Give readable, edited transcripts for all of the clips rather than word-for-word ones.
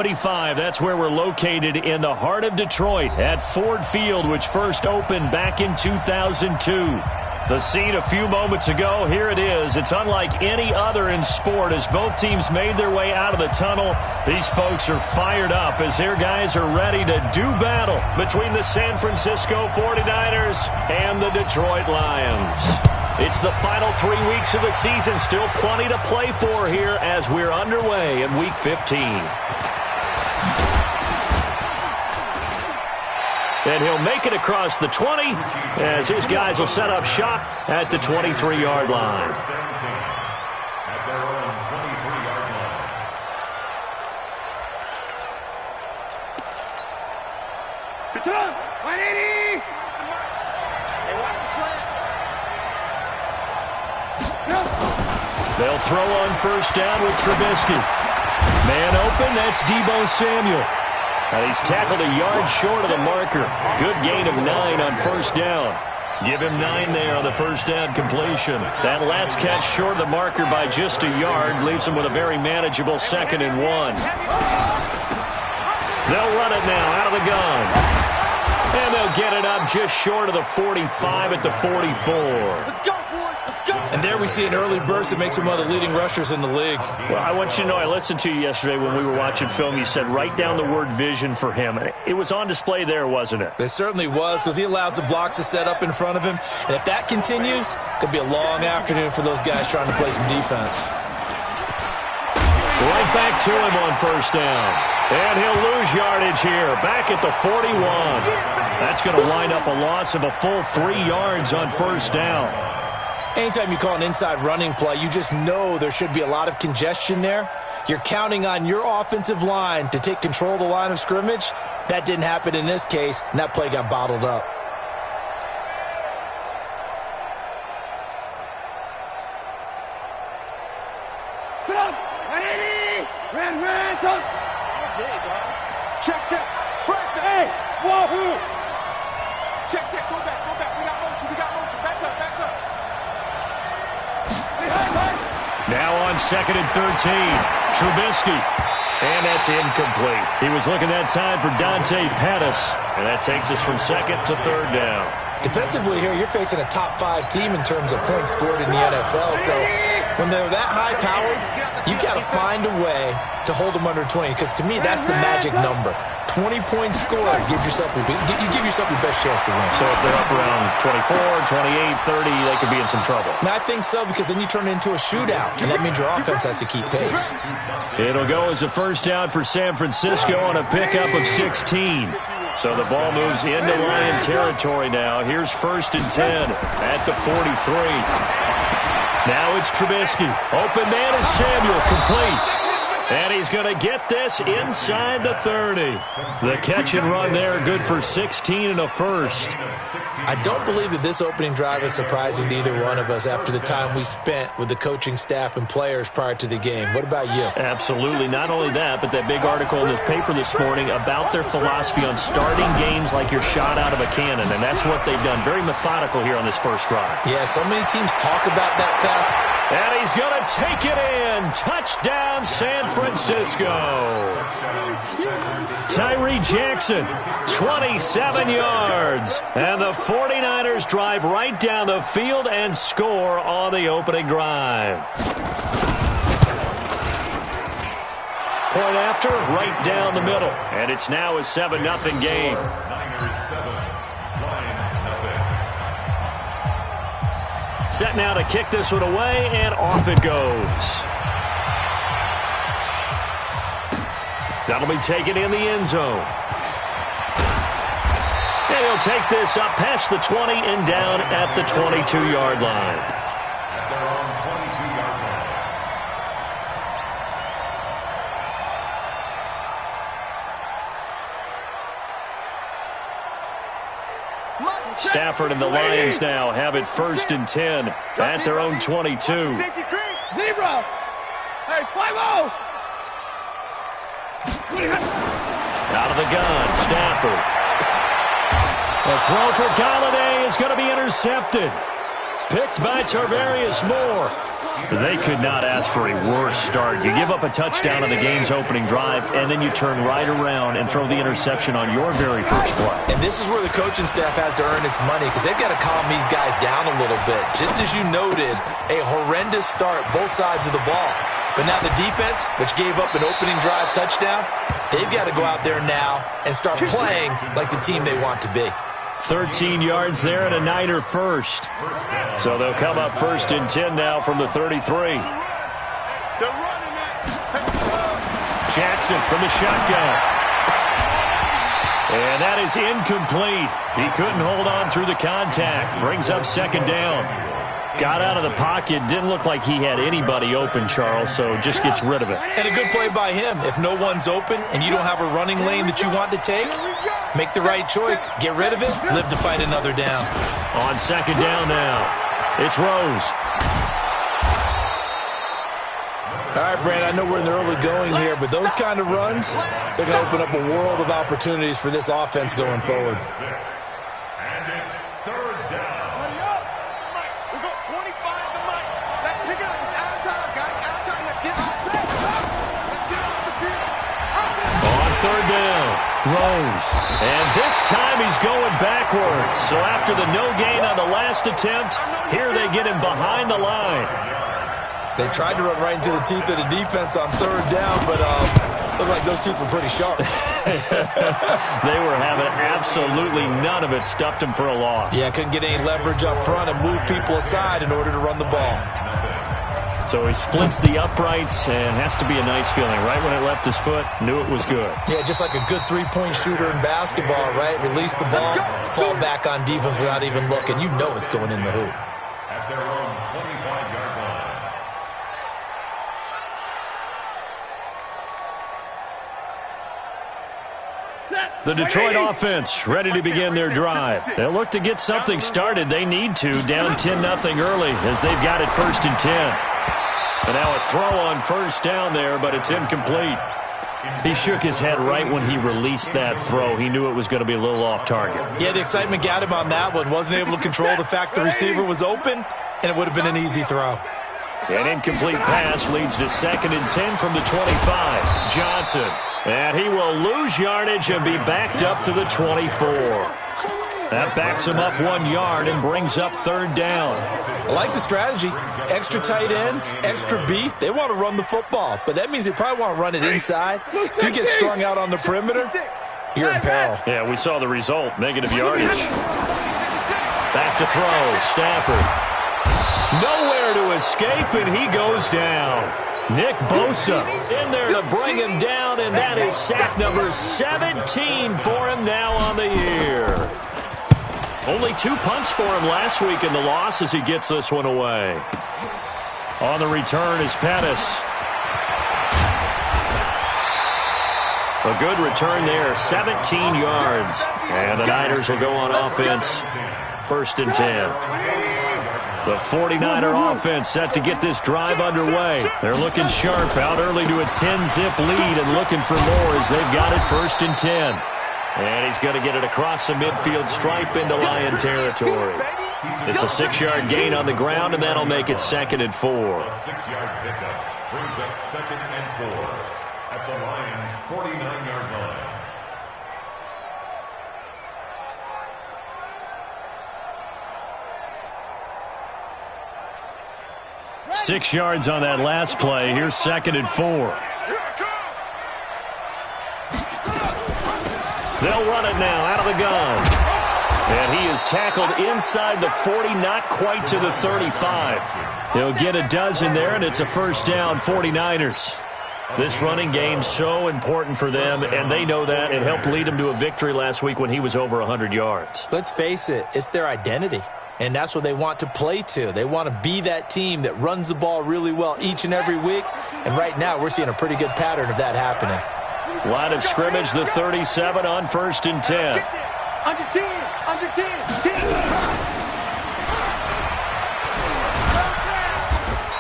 25, that's where we're located in the heart of Detroit at Ford Field, which first opened back in 2002. The scene a few moments ago, here it is. It's unlike any other in sport as both teams made their way out of the tunnel. These folks are fired up as their guys are ready to do battle between the San Francisco 49ers and the Detroit Lions. It's the final 3 weeks of the season, still plenty to play for here as we're underway in Week 15. And he'll make it across the 20 as his guys will set up shop at the 23-yard line. At their own 23-yard line. Good to 180. Hey, watch the slant. They'll throw on first down with Trubisky. Man open, that's Deebo Samuel. And he's tackled a yard short of the marker. Good gain of 9 on first down. Give him 9 there on the first down completion. That last catch short of the marker by just a yard leaves him with a very manageable 2nd and 1. They'll run it now out of the gun. And they'll get it up just short of the 45 at the 44. Let's go, boy. Let's go. And there we see an early burst that makes him one of the leading rushers in the league. Well, I want you to know, I listened to you yesterday when we were watching film. You said write down the word vision for him. It was on display there, wasn't it? It certainly was, because he allows the blocks to set up in front of him. And if that continues, it could be a long afternoon for those guys trying to play some defense. Right back to him on first down. And he'll lose yardage here, back at the 41. That's going to wind up a loss of a full 3 yards on first down. Anytime you call an inside running play, you just know there should be a lot of congestion there. You're counting on your offensive line to take control of the line of scrimmage. That didn't happen in this case, and that play got bottled up. Get up. 180. Ran, touch. Okay, dog. Check. Front, hey. Wahoo. Check. Go back. We got motion. Back up. Now on 2nd and 13, Trubisky. And that's incomplete. He was looking that time for Dante Pettis. And that takes us from 2nd to 3rd down. Defensively here, you're facing a top 5 team in terms of points scored in the NFL. So when they're that high-powered, you've got to find a way to hold them under 20. Because to me, that's the magic number. 20 points scored, you give yourself your best chance to win. So if they're up around 24, 28, 30, they could be in some trouble. And I think so, because then you turn it into a shootout, and that means your offense has to keep pace. It'll go as a first down for San Francisco on a pickup of 16. So the ball moves into Lion territory now. Here's 1st and 10 at the 43. Now it's Trubisky. Open man is Samuel, complete. And he's going to get this inside the 30. The catch and run there, good for 16 and a first. I don't believe that this opening drive is surprising to either one of us after the time we spent with the coaching staff and players prior to the game. What about you? Absolutely. Not only that, but that big article in the paper this morning about their philosophy on starting games like you're shot out of a cannon, and that's what they've done. Very methodical here on this first drive. Yeah, so many teams talk about that fast. And he's going to take it in. Touchdown, San Francisco. Tyree Jackson, 27 yards. And the 49ers drive right down the field and score on the opening drive. Point after, right down the middle. And it's now a 7-0 game. Niners 7, Lions nothing. Set now to kick this one away, and off it goes. That'll be taken in the end zone. And he'll take this up past the 20 and down at the 22-yard line. At their own 22-yard line. Stafford and the Lions now have it 1st and 10 at their own 22. Zebra. Hey, 5-0. Out of the gun, Stafford. The throw for Galladay is going to be intercepted. Picked by Tarvarius Moore. They could not ask for a worse start. You give up a touchdown on the game's opening drive, and then you turn right around and throw the interception on your very first play. And this is where the coaching staff has to earn its money because they've got to calm these guys down a little bit. Just as you noted, a horrendous start, both sides of the ball. But now the defense, which gave up an opening drive touchdown, they've got to go out there now and start playing like the team they want to be. 13 yards there and a Niner first. So they'll come up first and 10 now from the 33. Jackson from the shotgun. And that is incomplete. He couldn't hold on through the contact. Brings up second down. Got out of the pocket. Didn't look like he had anybody open, Charles, so just gets rid of it. And a good play by him. If no one's open and you don't have a running lane that you want to take, make the right choice. Get rid of it. Live to fight another down. On second down now, it's Rose. All right, Brand, I know we're in the early going here, but those kind of runs, they're going to open up a world of opportunities for this offense going forward. And it's third down. Hurry up. We got 25 to Mike. Let's pick it up. It's out of time, guys. Out of time. Let's get off set. Let's get off the field. On third down, Rose. And this time he's going backwards. So after the no gain on the last attempt, here they get him behind the line. They tried to run right into the teeth of the defense on third down, but looked like those teeth were pretty sharp. They were having absolutely none of it. Stuffed him for a loss. Yeah, couldn't get any leverage up front and move people aside in order to run the ball. So he splits the uprights and has to be a nice feeling. Right when it left his foot, knew it was good. Yeah, just like a good three-point shooter in basketball, right? Release the ball, fall back on defense without even looking. You know it's going in the hoop. At their own 25-yard line. The Detroit offense ready to begin their drive. They'll look to get something started. They need to. Down 10-0 early as they've got it first and 10. And now a throw on first down there, but it's incomplete. He shook his head right when he released that throw. He knew it was going to be a little off target. Yeah, the excitement got him on that one. Wasn't able to control the fact the receiver was open, and it would have been an easy throw. An incomplete pass leads to second and 10 from the 25. Johnson. And he will lose yardage and be backed up to the 24. That backs him up 1 yard and brings up third down. I like the strategy. Extra tight ends, extra beef. They want to run the football, but that means they probably want to run it inside. If you get strung out on the perimeter, you're in peril. Yeah, we saw the result. Negative yardage. Back to throw. Stafford. Nowhere to escape, and he goes down. Nick Bosa in there to bring him down, and that is sack number 17 for him now on the year. Only 2 punts for him last week in the loss as he gets this one away. On the return is Pettis. A good return there, 17 yards. And the Niners will go on offense, first and 10. The 49er offense set to get this drive underway. They're looking sharp, out early to a 10-zip lead and looking for more as they've got it first and 10. And he's going to get it across the midfield stripe into Lion territory. It's a 6-yard gain on the ground, and that'll make it second and 4. A 6-yard pickup brings up second and 4 at the Lions' 49-yard line. Six yards on that last play. Here's second and 4. They'll run it now out of the gun. And he is tackled inside the 40, not quite to the 35. He'll get a dozen there, and it's a first down, 49ers. This running game's so important for them, and they know that. It helped lead them to a victory last week when he was over 100 yards. Let's face it, it's their identity. And that's what they want to play to. They want to be that team that runs the ball really well each and every week. And right now, we're seeing a pretty good pattern of that happening. Line of scrimmage, the 37 on first and 10. Under 10, under 10, 10.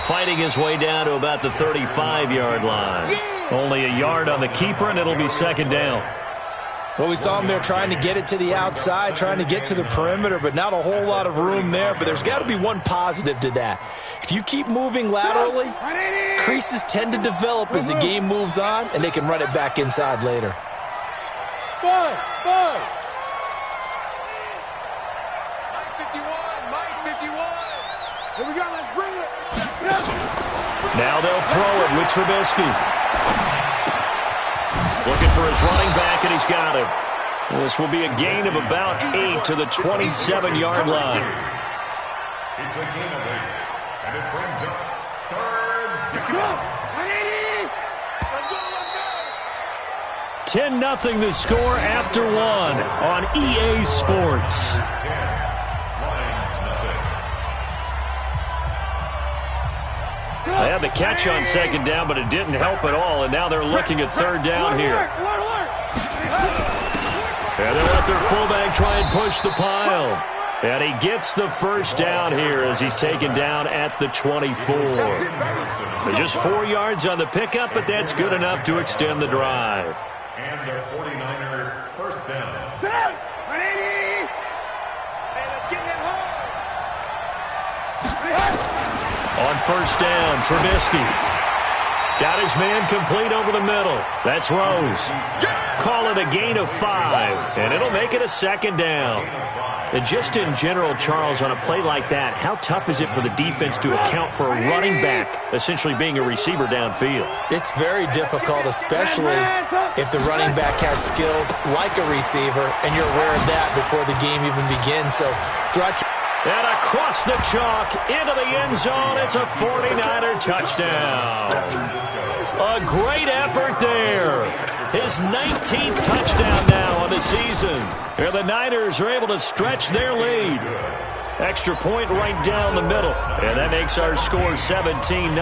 Fighting his way down to about the 35-yard line. Only a yard on the keeper, and it'll be second down. Well, we saw him there trying to get it to the outside, trying to get to the perimeter, but not a whole lot of room there. But there's got to be one positive to that. If you keep moving laterally, creases tend to develop as the game moves on, and they can run it back inside later. Five. Here we go, let's bring it. Now they'll throw it with Trubisky. Looking for his running back, and he's got him. This will be a gain of about 8 to the 27-yard line. It's a gain of 8, and it brings up third down. 10-0 the score after 1 on EA Sports. They had the catch on second down, but it didn't help at all, and now they're looking at third down here. And they let their fullback try and push the pile. And he gets the first down here as he's taken down at the 24. Just 4 yards on the pickup, but that's good enough to extend the drive. And a 49er first down. Hey, let's get that horse. On first down, Trubisky. Got his man complete over the middle. That's Rose. Call it a gain of 5, and it'll make it a second down. And just in general, Charles, on a play like that, how tough is it for the defense to account for a running back essentially being a receiver downfield? It's very difficult, especially if the running back has skills like a receiver, and you're aware of that before the game even begins. So throughout and across the chalk into the end zone, it's a 49er touchdown. A great effort there. His 19th touchdown now on the season. And the Niners are able to stretch their lead. Extra point right down the middle. And that makes our score 17-0.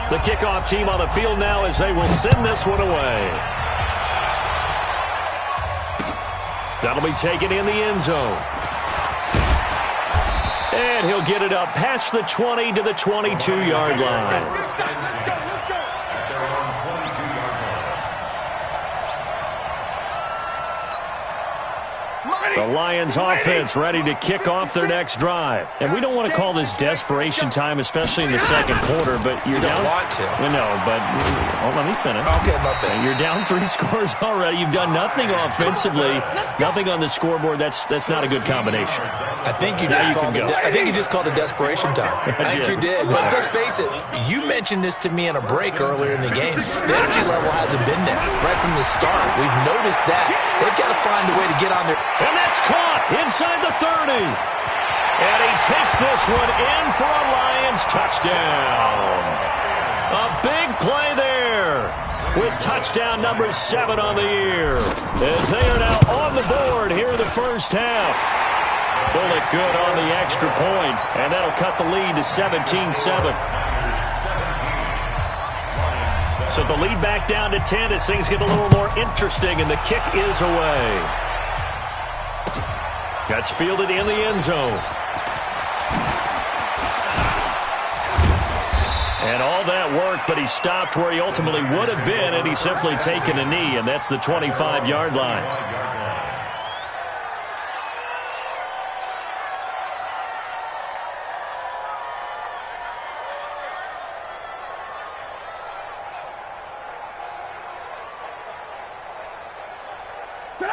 The kickoff team on the field now as they will send this one away. That'll be taken in the end zone. And he'll get it up past the 20 to the 22-yard line. The Lions offense ready to kick off their next drive. And we don't want to call this desperation time, especially in the second quarter, but you're down. don't want to. No, but let me finish. Okay, my bad. You're down 3 scores already. You've done nothing offensively, nothing on the scoreboard. That's not a good combination. I think you just called it desperation time. I think you did. But let's face it, you mentioned this to me in a break earlier in the game. The energy level hasn't been there right from the start. We've noticed that. They've got to find a way to get on their... And that's caught inside the 30. And he takes this one in for a Lions touchdown. A big play there with touchdown number 7 on the year. As they are now on the board here in the first half. Bullet good on the extra point, and that'll cut the lead to 17-7. So the lead back down to 10 as things get a little more interesting, and the kick is away. That's fielded in the end zone. And all that work, but he stopped where he ultimately would have been, and he's simply taken a knee, and that's the 25-yard line.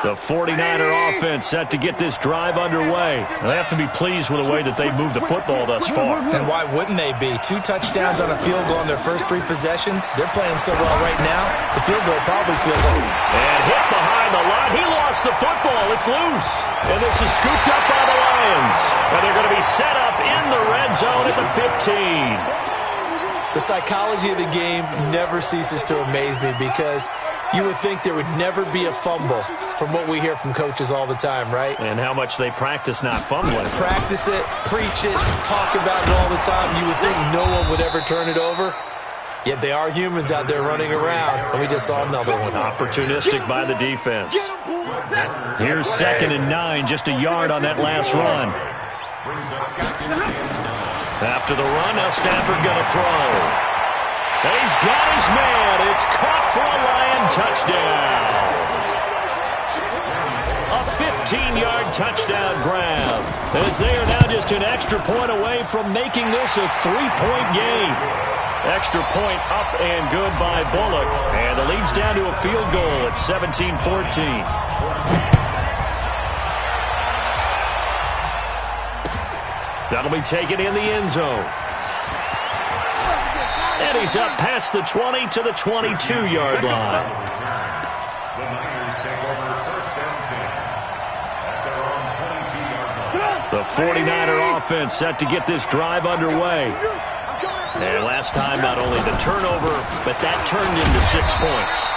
The 49er offense set to get this drive underway. They have to be pleased with the way that they've moved the football thus far. And why wouldn't they be? 2 touchdowns on a field goal in their first 3 possessions. They're playing so well right now, the field goal probably feels like... And hit behind the line. He lost the football. It's loose. And this is scooped up by the Lions. And they're going to be set up in the red zone at the 15. The psychology of the game never ceases to amaze me because you would think there would never be a fumble from what we hear from coaches all the time, right? And how much they practice not fumbling. Practice it, preach it, talk about it all the time. You would think no one would ever turn it over. Yet they are humans out there running around, and we just saw another one. Opportunistic by the defense. Here's 2nd and 9, just a yard on that last run. After the run, now Stafford going to throw. He's got his man. It's caught for a Lion touchdown. A 15-yard touchdown grab, as they are now just an extra point away from making this a 3-point game. Extra point up and good by Bullock, and the lead's down to a field goal at 17-14. That'll be taken in the end zone. And he's up past the 20 to the 22-yard line. The Niners take over first and 10 at their own 22-yard line. The 49er offense set to get this drive underway. And last time, not only the turnover, but that turned into 6 points.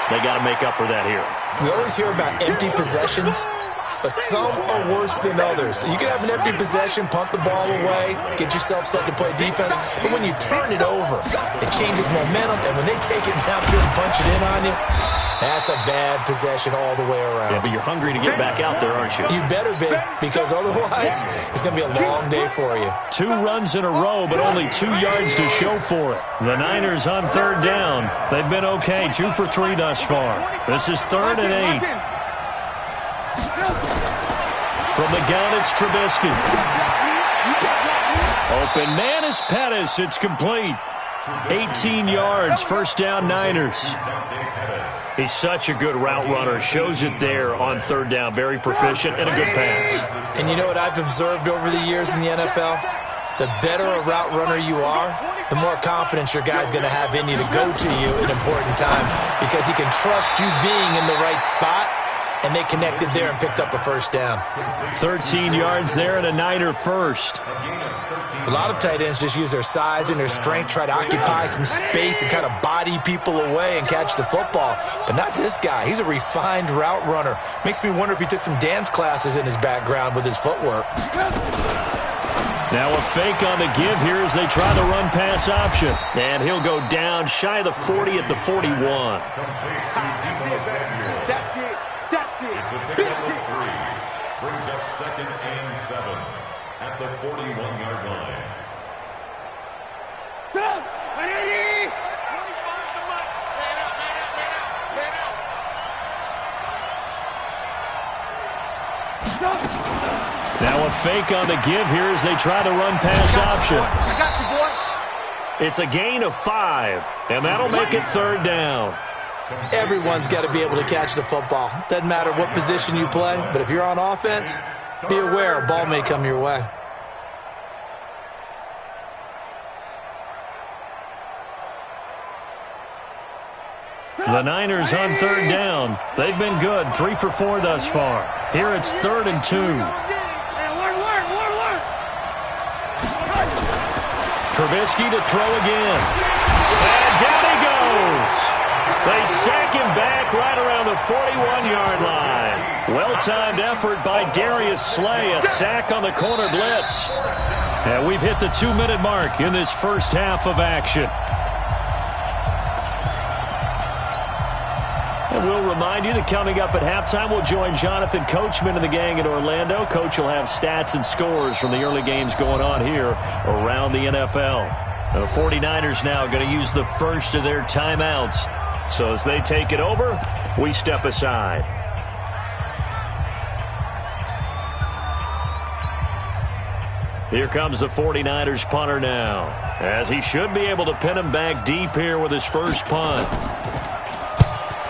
They got to make up for that here. We always hear about empty possessions, but some are worse than others. You can have an empty possession, punt the ball away, get yourself set to play defense, but when you turn it over, it changes momentum, and when they take it down here and punch it in on you, that's a bad possession all the way around. Yeah, but you're hungry to get back out there, aren't you? You better be, because otherwise it's going to be a long day for you. 2 runs in a row, but only 2 yards to show for it. The Niners on third down. They've been okay, 2 for 3 thus far. This is 3rd and 8. From the gun, it's Trubisky. Open man is Pettis. It's complete. 18 yards, first down Niners. He's such a good route runner. Shows it there on third down. Very proficient and a good pass. And you know what I've observed over the years in the NFL? The better a route runner you are, the more confidence your guy's going to have in you to go to you in important times, because he can trust you being in the right spot, and they connected there and picked up a first down. 13 yards there and a Niner first. A lot of tight ends just use their size and their strength, try to occupy some space and kind of body people away and catch the football. But not this guy. He's a refined route runner. Makes me wonder if he took some dance classes in his background with his footwork. Now a fake on the give here as they try the run-pass option. And he'll go down shy of the 40 at the 41. It's a pickup of 3. Brings up 2nd and 7 at the 41-yard line. Now a fake on the give here as they try the run-pass option. I got you, boy. It's a gain of 5, and that'll make it 3rd down. Everyone's got to be able to catch the football. Doesn't matter what position you play, but if you're on offense, be aware a ball may come your way. The Niners on third down. They've been good, 3 for 4 thus far. Here it's 3rd and 2. Trubisky to throw again. And down he goes. They sack him back right around the 41-yard line. Well-timed effort by Darius Slay. A sack on the corner blitz. And we've hit the 2-minute mark in this first half of action. And we'll remind you that coming up at halftime, we'll join Jonathan Coachman and the gang in Orlando. Coach will have stats and scores from the early games going on here around the NFL. The 49ers now going to use the first of their timeouts. So as they take it over, we step aside. Here comes the 49ers punter now, as he should be able to pin him back deep here with his first punt.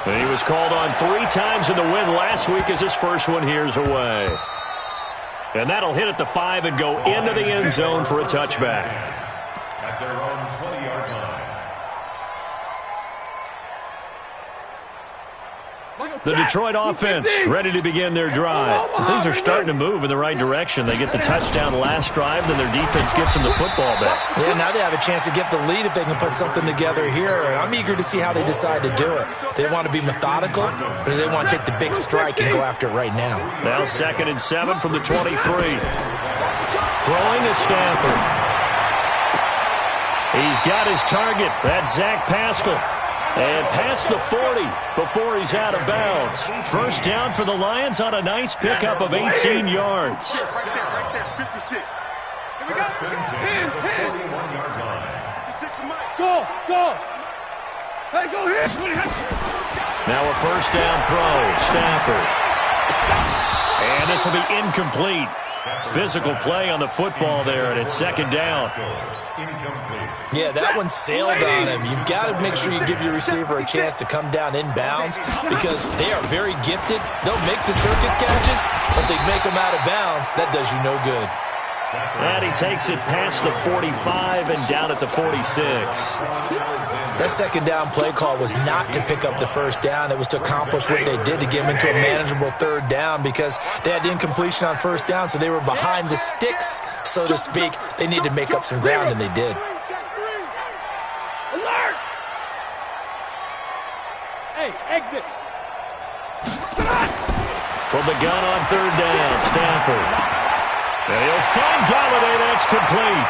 And he was called on 3 times in the win last week as his first one here's away. And that'll hit at the 5 and go into the end zone for a touchback. At their own 20-yard line. The Detroit offense ready to begin their drive. Things are starting to move in the right direction. They get the touchdown last drive, then their defense gets them the football back. Yeah, now they have a chance to get the lead if they can put something together here. And I'm eager to see how they decide to do it. Do they want to be methodical, or do they want to take the big strike and go after it right now? Now 2nd and 7 from the 23. Throwing to Stafford. He's got his target. That's Zach Pascal. And past the 40 before he's out of bounds. First down for the Lions on a nice pickup of 18 yards. Right there, 56. Here we go. First and 10 at the 41-yard line. Go, go. Hey, go here. Now a first down throw. Stafford. And this will be incomplete. Physical play on the football there, and it's second down. Yeah, that one sailed on him. You've got to make sure you give your receiver a chance to come down inbounds because they are very gifted. They'll make the circus catches, but they make them out of bounds. That does you no good. And he takes it past the 45 and down at the 46. That second down play call was not to pick up the first down. It was to accomplish what they did to get them into a manageable third down because they had incompletion on first down, so they were behind the sticks, so to speak. They needed to make up some ground, and they did. Alert! Hey, exit. From the gun on third down, Stafford. And he'll find Galladay. That's complete.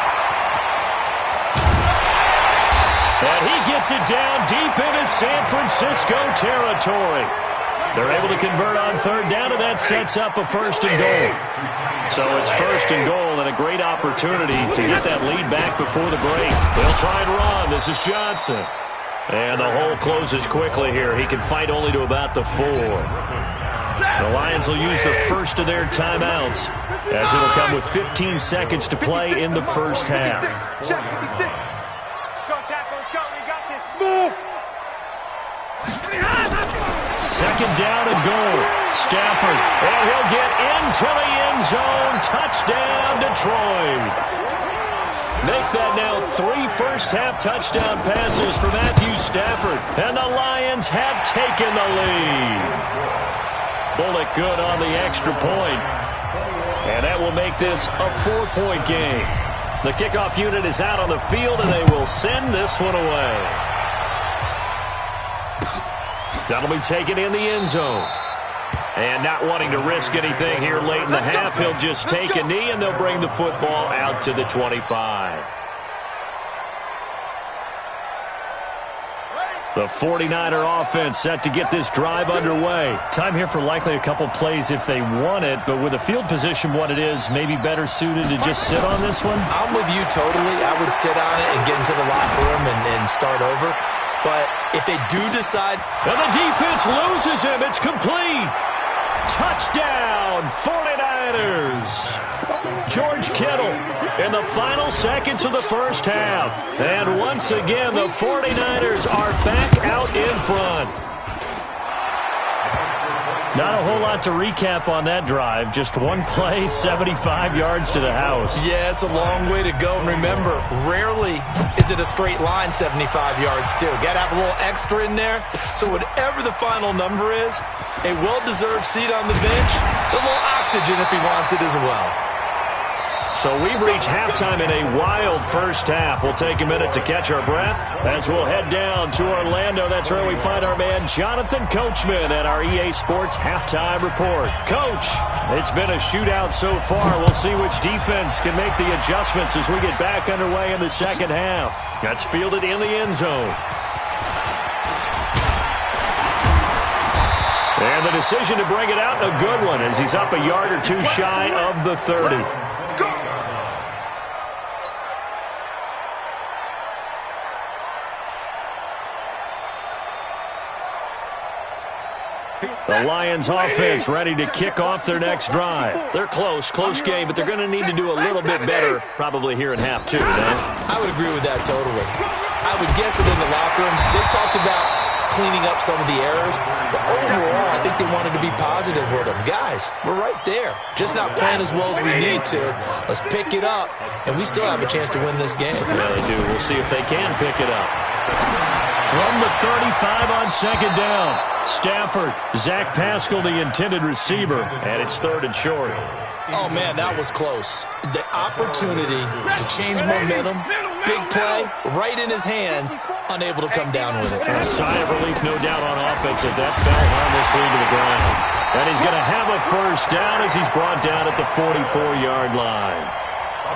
And he gets it down deep into San Francisco territory. They're able to convert on third down, and that sets up a first and goal. So it's first and goal and a great opportunity to get that lead back before the break. They'll try and run. This is Johnson. And the hole closes quickly here. He can fight only to about the 4. The Lions will use the first of their timeouts as it'll come with 15 seconds to play in the first half. Check 56. Go, tackle. Let's go. We got this. Move. Second down and goal. Stafford. And he'll get into the end zone. Touchdown, Detroit. Make that now 3 first-half touchdown passes for Matthew Stafford. And the Lions have taken the lead. Bullock good on the extra point. And that will make this a 4-point game. The kickoff unit is out on the field, and they will send this one away. That'll be taken in the end zone. And not wanting to risk anything here late in the half, he'll just take a knee, and they'll bring the football out to the 25. The 49er offense set to get this drive underway. Time here for likely a couple plays if they want it, but with the field position what it is, maybe better suited to just sit on this one? I'm with you totally. I would sit on it and get into the locker room and start over. But if they do decide... And the defense loses him. It's complete. Touchdown, 49ers. George Kittle in the final seconds of the first half. And once again, the 49ers are back out in front. Not a whole lot to recap on that drive. Just one play, 75 yards to the house. Yeah, it's a long way to go. And remember, rarely is it a straight line 75 yards, too. Got to have a little extra in there. So whatever the final number is, a well-deserved seat on the bench, a little oxygen if he wants it as well. So we've reached halftime in a wild first half. We'll take a minute to catch our breath as we'll head down to Orlando. That's where we find our man Jonathan Coachman at our EA Sports Halftime Report. Coach, it's been a shootout so far. We'll see which defense can make the adjustments as we get back underway in the second half. That's fielded in the end zone. And the decision to bring it out, a good one, as he's up a yard or two shy of the 30. The Lions offense ready to kick off their next drive. They're close game, but they're going to need to do a little bit better probably here in half two. I would agree with that totally. I would guess that in the locker room, they talked about cleaning up some of the errors, but overall, I think they wanted to be positive with them. Guys, we're right there. Just not playing as well as we need to. Let's pick it up, and we still have a chance to win this game. Yeah, they do. We'll see if they can pick it up. From the 35 on second down, Stafford, Zach Pascal, the intended receiver, and it's third and short. Oh, man, that was close. The opportunity to change momentum, big play, right in his hands, unable to come down with it. A sigh of relief, no doubt, on offense if that fell harmlessly to the ground. And he's going to have a first down as he's brought down at the 44-yard line.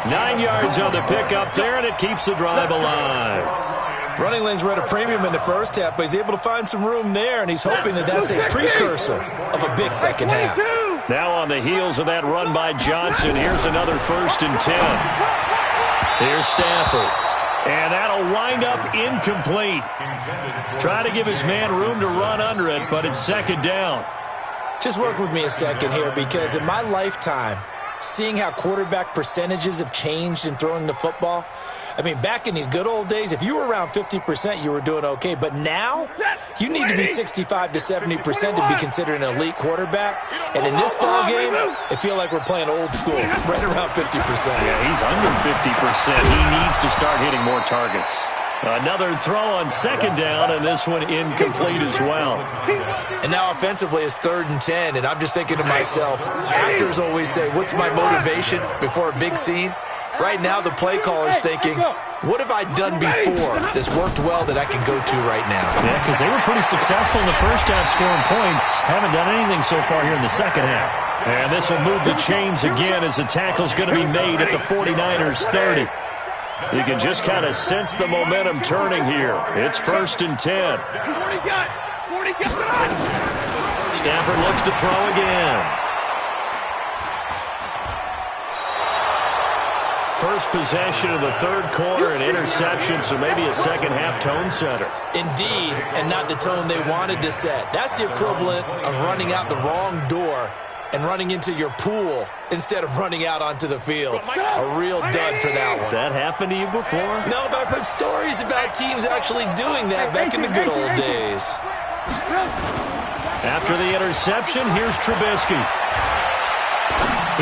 9 yards on the pickup there, and it keeps the drive alive. Running lanes were at a premium in the first half, but he's able to find some room there, and he's hoping that that's a precursor of a big second half. Now on the heels of that run by Johnson, here's another 1st and 10. Here's Stafford. And that'll wind up incomplete. Try to give his man room to run under it, but it's second down. Just work with me a second here, because in my lifetime, seeing how quarterback percentages have changed in throwing the football, I mean, back in the good old days, if you were around 50%, you were doing okay. But now, you need to be 65 to 70% to be considered an elite quarterback. And in this ball game, I feel like we're playing old school, right around 50%. Yeah, he's under 50%. He needs to start hitting more targets. Another throw on second down, and this one incomplete as well. And now offensively, it's 3rd and 10, and I'm just thinking to myself, actors always say, what's my motivation before a big scene? Right now, the play caller's thinking, what have I done before that's worked well that I can go to right now? Yeah, because they were pretty successful in the first half scoring points. Haven't done anything so far here in the second half. And this will move the chains again as the tackle's going to be made at the 49ers 30. You can just kind of sense the momentum turning here. It's 1st and 10. Stafford looks to throw again. First possession of the third quarter, an interception, so maybe a second-half tone setter. Indeed, and not the tone they wanted to set. That's the equivalent of running out the wrong door and running into your pool instead of running out onto the field. A real dud for that one. Has that happened to you before? No, but I've heard stories about teams actually doing that back in the good old days. After the interception, here's Trubisky.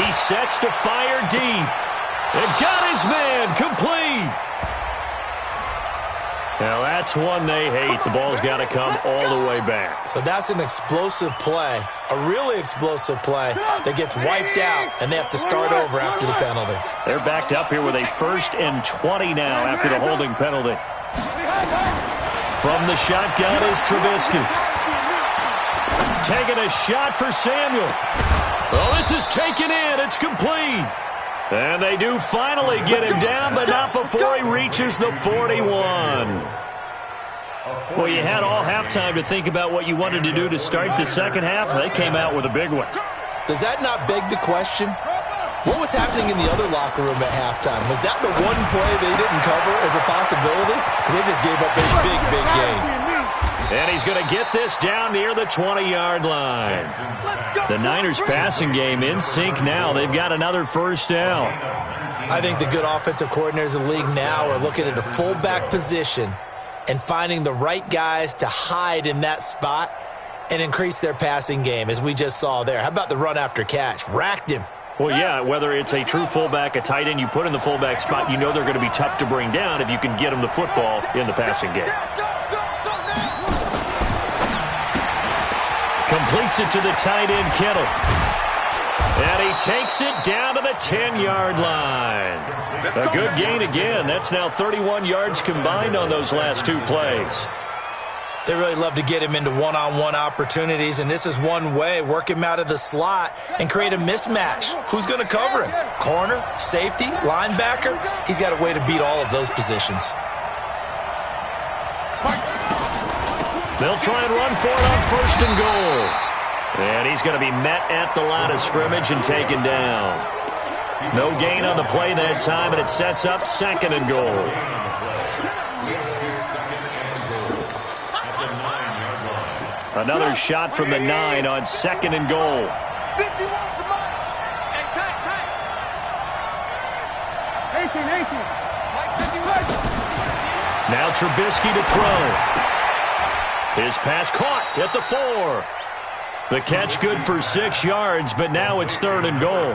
He sets to fire deep. And got his man complete. Now that's one they hate. The ball's got to come all the way back. So that's an explosive play, a really explosive play that gets wiped out, and they have to start over after the penalty. They're backed up here with a 1st and 20 now after the holding penalty. From the shotgun is Trubisky. Taking a shot for Samuel. Oh, this is taken in. It's complete. And they do finally get him down, but not before he reaches the 41. Well, you had all halftime to think about what you wanted to do to start the second half. They came out with a big one. Does that not beg the question? What was happening in the other locker room at halftime? Was that the one play they didn't cover as a possibility? Because they just gave up a big, big game. And he's going to get this down near the 20-yard line. The Niners passing game in sync now. They've got another first down. I think the good offensive coordinators in the league now are looking at the fullback position and finding the right guys to hide in that spot and increase their passing game, as we just saw there. How about the run after catch? Racked him. Well, yeah, whether it's a true fullback, a tight end you put in the fullback spot, you know they're going to be tough to bring down if you can get them the football in the passing game. Completes it to the tight end, Kittle. And he takes it down to the 10-yard line. A good gain again. That's now 31 yards combined on those last two plays. They really love to get him into one-on-one opportunities, and this is one way. Work him out of the slot and create a mismatch. Who's going to cover him? Corner, safety, linebacker? He's got a way to beat all of those positions. They'll try and run for it on 1st and goal. And he's going to be met at the line of scrimmage and taken down. No gain on the play that time, and it sets up 2nd and goal. Another shot from the 9 on 2nd and goal. Now Trubisky to throw. His pass caught at the 4. The catch good for 6 yards, but now it's 3rd and goal.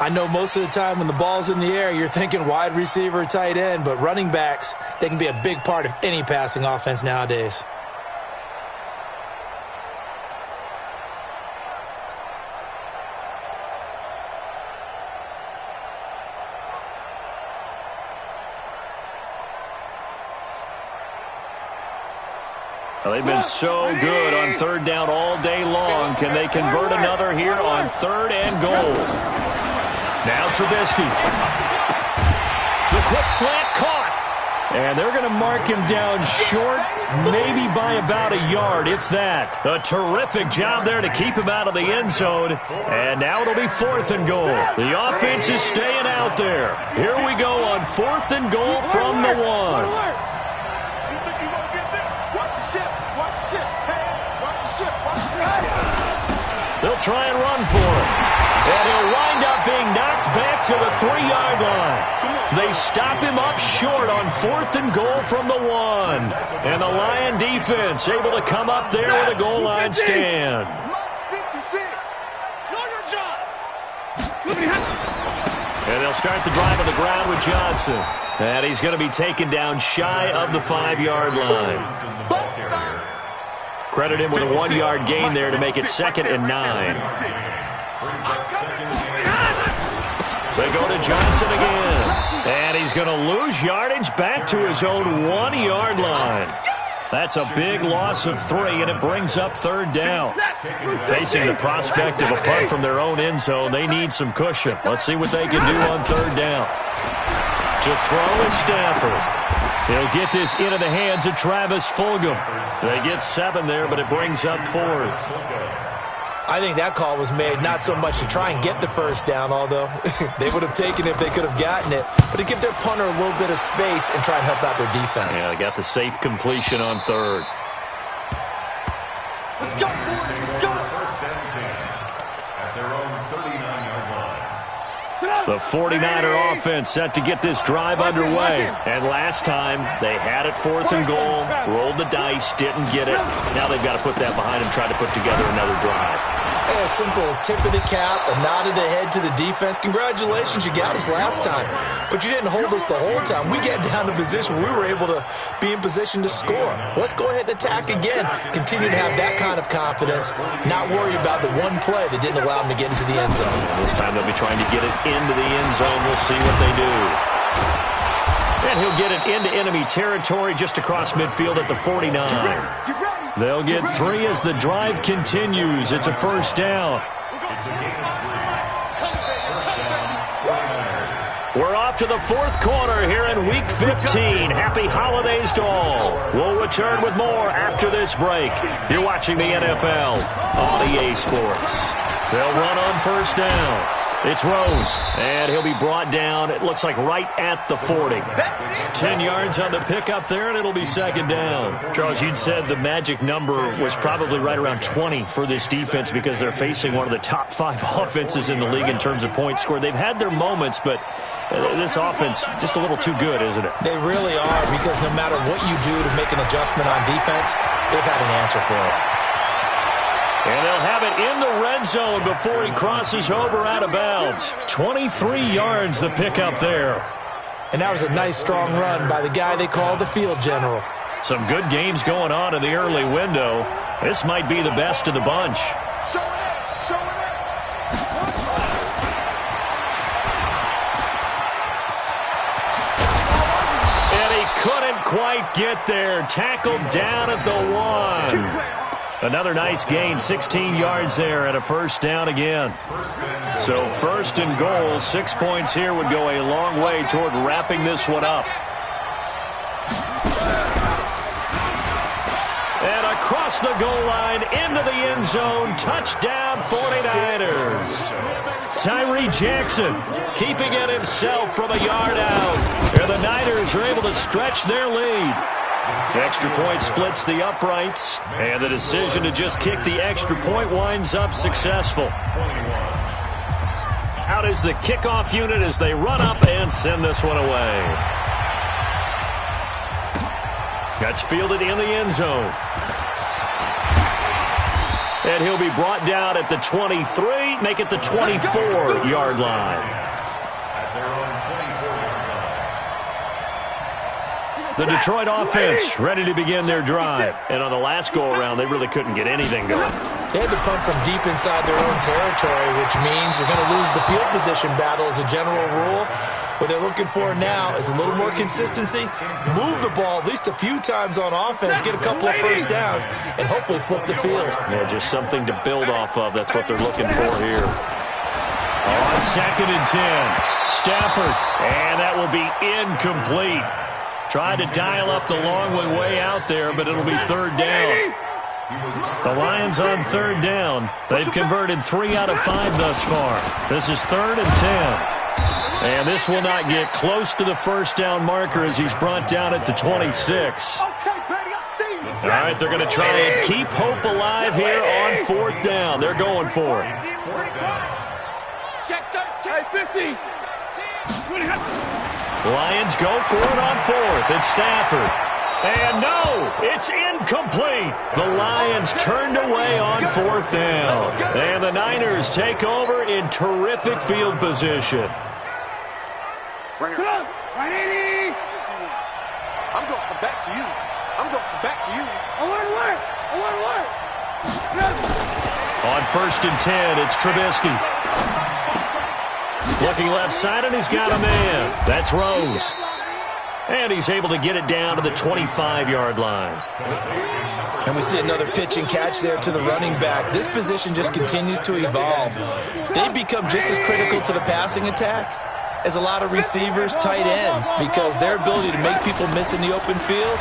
I know most of the time when the ball's in the air, you're thinking wide receiver, tight end, but running backs, they can be a big part of any passing offense nowadays. Well, they've been so good on 3rd down all day long. Can they convert another here on 3rd and goal? Now Trubisky. The quick slant caught. And they're going to mark him down short, maybe lead by about a yard, if that. A terrific job there to keep him out of the end zone. And now it'll be 4th and goal. The offense is staying out there. Here we go on 4th and goal from the 1. They'll try and run for it. And he'll wind up being knocked back to the 3-yard line. They stop him up short on 4th and goal from the 1. And the Lion defense able to come up there with a goal line stand. And they'll start the drive on the ground with Johnson. And he's going to be taken down shy of the 5-yard line. Credit him with a 1-yard gain there to make it 2nd and 9. They go to Johnson again. And he's going to lose yardage back to his own 1-yard line. That's a big loss of 3, and it brings up 3rd down. Facing the prospect of a punt from their own end zone, they need some cushion. Let's see what they can do on 3rd down. To throw is Stafford. He'll get this into the hands of Travis Fulgham. They get 7 there, but it brings up 4th. I think that call was made not so much to try and get the 1st down, although they would have taken it if they could have gotten it, but to give their punter a little bit of space and try and help out their defense. Yeah, they got the safe completion on 3rd. Let's go, let's go. At their own 39-yard line. The 49er offense set to get this drive underway. And last time, they had it 4th and goal, rolled the dice, didn't get it. Now they've got to put that behind them, try to put together another drive. A simple tip of the cap, a nod of the head to the defense. Congratulations, you got us last time. But you didn't hold us the whole time. We get down to position where we were able to be in position to score. Let's go ahead and attack again. Continue to have that kind of confidence. Not worry about the one play that didn't allow them to get into the end zone. This time they'll be trying to get it into the end zone. We'll see what they do. And he'll get it into enemy territory just across midfield at the 49. They'll get 3 as the drive continues. It's a 1st down. We're off to the 4th quarter here in Week 15. Happy holidays to all. We'll return with more after this break. You're watching the NFL on EA Sports. They'll run on 1st down. It's Rose, and he'll be brought down, it looks like right at the 40. 10 yards on the pickup there, and it'll be 2nd down. Charles, you'd said the magic number was probably right around 20 for this defense because they're facing one of the top 5 offenses in the league in terms of points scored. They've had their moments, but this offense just a little too good, isn't it? They really are, because no matter what you do to make an adjustment on defense, they've had an answer for it. And they'll have it in the red zone before he crosses over out of bounds. 23 yards the pickup there. And that was a nice, strong run by the guy they call the field general. Some good games going on in the early window. This might be the best of the bunch. And he couldn't quite get there. Tackled down at the 1. Another nice gain, 16 yards there, and a 1st down again. So 1st and goal, 6 points here would go a long way toward wrapping this one up. And across the goal line, into the end zone, touchdown 49ers. Tyree Jackson keeping it himself from a yard out. And the Niners are able to stretch their lead. Extra point splits the uprights, and the decision to just kick the extra point winds up successful. Out is the kickoff unit as they run up and send this one away. That's fielded in the end zone. And he'll be brought down at the 23, make it the 24-yard line. The Detroit offense ready to begin their drive. And on the last go-around, they really couldn't get anything going. They had to punt from deep inside their own territory, which means you're going to lose the field position battle as a general rule. What they're looking for now is a little more consistency, move the ball at least a few times on offense, get a couple of 1st downs, and hopefully flip the field. Yeah, just something to build off of. That's what they're looking for here. On 2nd and 10, Stafford, and that will be incomplete. Tried to dial up the long way out there, but it'll be third down. The Lions on third down. They've converted 3 out of 5 thus far. This is 3rd and 10. And this will not get close to the first down marker as he's brought down at the 26. All right, they're going to try and keep hope alive here on 4th down. They're going for it. Lions go for it on 4th. It's Stafford. And no, it's incomplete. The Lions turned away on 4th down. And the Niners take over in terrific field position. I'm going to come back to you. I'm going to come back to you. I want to work. On 1st and 10, it's Trubisky. Looking left side, and he's got a man. That's Rose. And he's able to get it down to the 25-yard line. And we see another pitch and catch there to the running back. This position just continues to evolve. They become just as critical to the passing attack as a lot of receivers, tight ends, because their ability to make people miss in the open field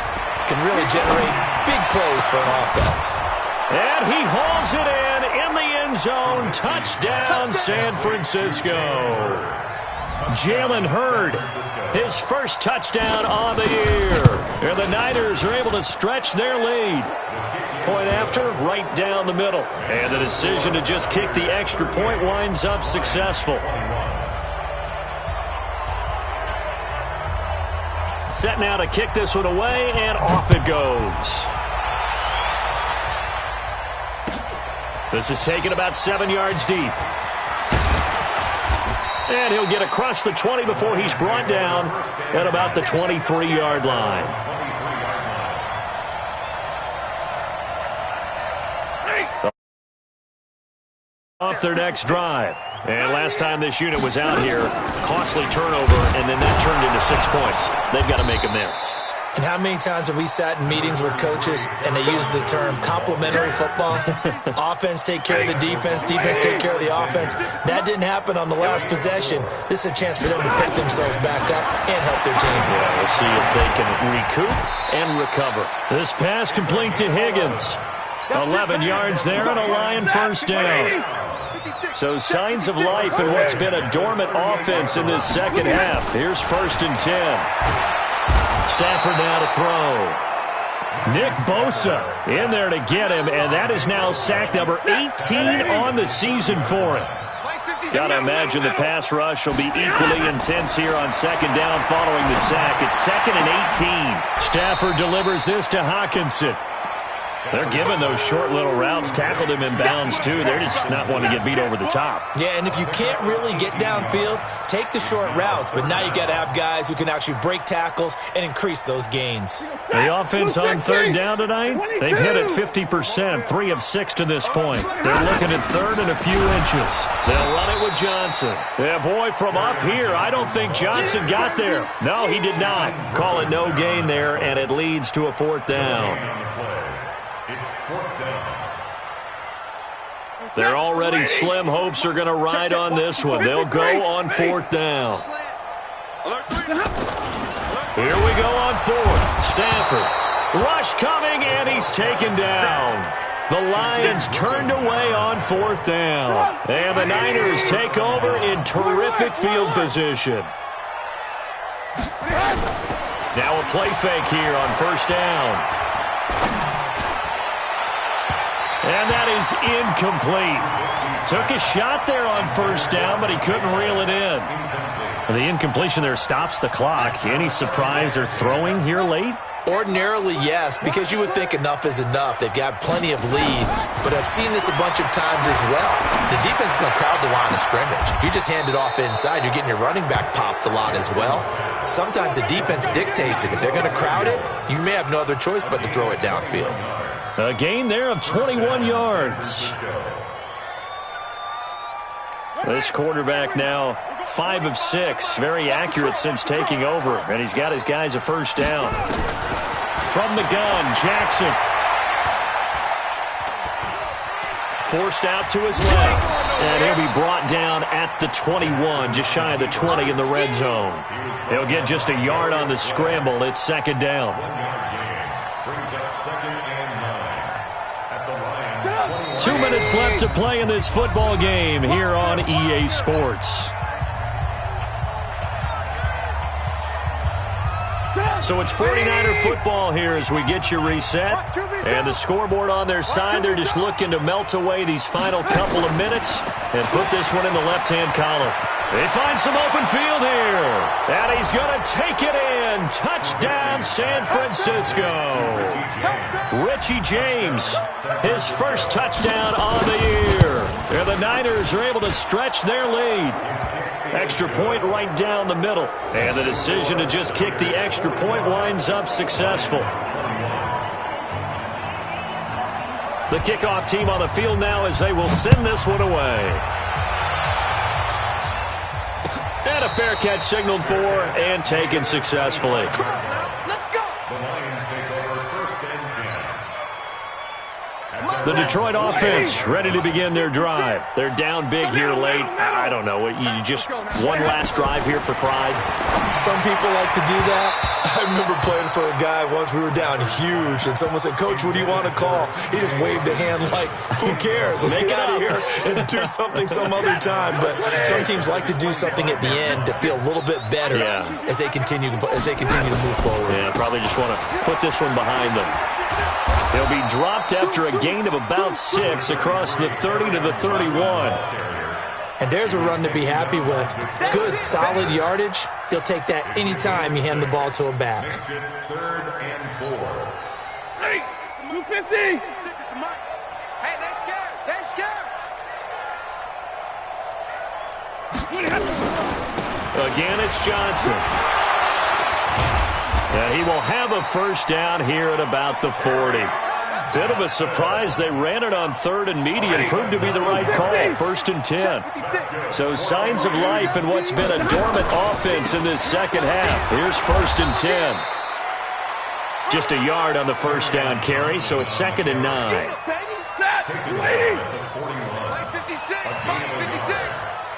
can really generate big plays for an offense. And he hauls it in the end zone. Touchdown, San Francisco. Jalen Hurd, his first touchdown on the year. And the Niners are able to stretch their lead. Point after, right down the middle. And the decision to just kick the extra point winds up successful. Set now to kick this one away, and off it goes. This is taken about 7 yards deep. And he'll get across the 20 before he's brought down at about the 23-yard line. Off their next drive. And last time this unit was out here, costly turnover, and then that turned into 6 points. They've got to make amends. And how many times have we sat in meetings with coaches and they use the term complementary football? Offense take care of the defense, defense take care of the offense. That didn't happen on the last possession. This is a chance for them to pick themselves back up and help their team. Yeah, we'll see if they can recoup and recover. This pass complete to Higgins. 11 yards there and a Lion first down. So signs of life in what's been a dormant offense in this second half. Here's 1st and 10. Stafford now to throw. Nick Bosa in there to get him, and that is now sack number 18 on the season for him. Got to imagine the pass rush will be equally intense here on 2nd down following the sack. It's 2nd and 18. Stafford delivers this to Hockenson. They're giving those short little routes, tackled him in bounds too. They're just not wanting to get beat over the top. Yeah, and if you can't really get downfield, take the short routes. But now you got to have guys who can actually break tackles and increase those gains. The offense on 3rd down tonight, they've hit it 50%, 3 of 6 to this point. They're looking at 3rd and a few inches. They'll run it with Johnson. Yeah, boy, from up here, I don't think Johnson got there. No, he did not. Call it no gain there, and it leads to a 4th down. Their already slim hopes are going to ride on this one. They'll go on 4th down. Here we go on 4th. Stafford. Rush coming, and he's taken down. The Lions turned away on 4th down. And the Niners take over in terrific field position. Now a play fake here on 1st down. And that is incomplete. Took a shot there on 1st down, but he couldn't reel it in. The incompletion there stops the clock. Any surprise they're throwing here late? Ordinarily, yes, because you would think enough is enough. They've got plenty of lead, but I've seen this a bunch of times as well. The defense is going to crowd the line of scrimmage. If you just hand it off inside, you're getting your running back popped a lot as well. Sometimes the defense dictates it. If they're going to crowd it, you may have no other choice but to throw it downfield. A gain there of 21 yards. This quarterback now 5 of 6. Very accurate since taking over. And he's got his guys a 1st down. From the gun, Jackson. Forced out to his left. And he'll be brought down at the 21, just shy of the 20 in the red zone. He'll get just a yard on the scramble. It's second down. 1 yard gain. Brings up second and 9 at the Lions. 2 minutes left to play in this football game here on EA Sports. So it's 49er football here as we get you reset. And the scoreboard on their side, they're just looking to melt away these final couple of minutes and put this one in the left-hand column. They find some open field here. And he's going to take it in. Touchdown, San Francisco. Richie James, his first touchdown on the year. And the Niners are able to stretch their lead. Extra point right down the middle. And the decision to just kick the extra point winds up successful. The kickoff team on the field now as they will send this one away. And a fair catch signaled for and taken successfully. The Lions take over first and 10. The Detroit offense ready to begin their drive. They're down big here late. I don't know. You just one last drive here for pride. Some people like to do that. I remember playing for a guy once. We were down huge, and someone said, "Coach, what do you want to call?" He just waved a hand like, "Who cares? Let's get out of here and do something some other time." But some teams like to do something at the end to feel a little bit better as they continue to move forward. Yeah, probably just want to put this one behind them. He'll be dropped after a gain of about 6 across the 30 to the 31. And there's a run to be happy with. Good, solid yardage. He'll take that anytime you hand the ball to a back. Makes it 3rd and 4. Hey, 250. Hey, they're scared. They're scared. Again, it's Johnson. And he will have a first down here at about the 40. Bit of a surprise. They ran it on 3rd and medium. Proved to be the right call. 1st and 10. So signs of life in what's been a dormant offense in this second half. Here's 1st and 10. Just a yard on the first down carry, so it's 2nd and 9. Taken down at the 41. 56.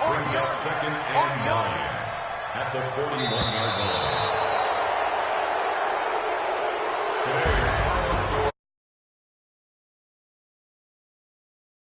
Brings up 2nd and 9 at the 41-yard line.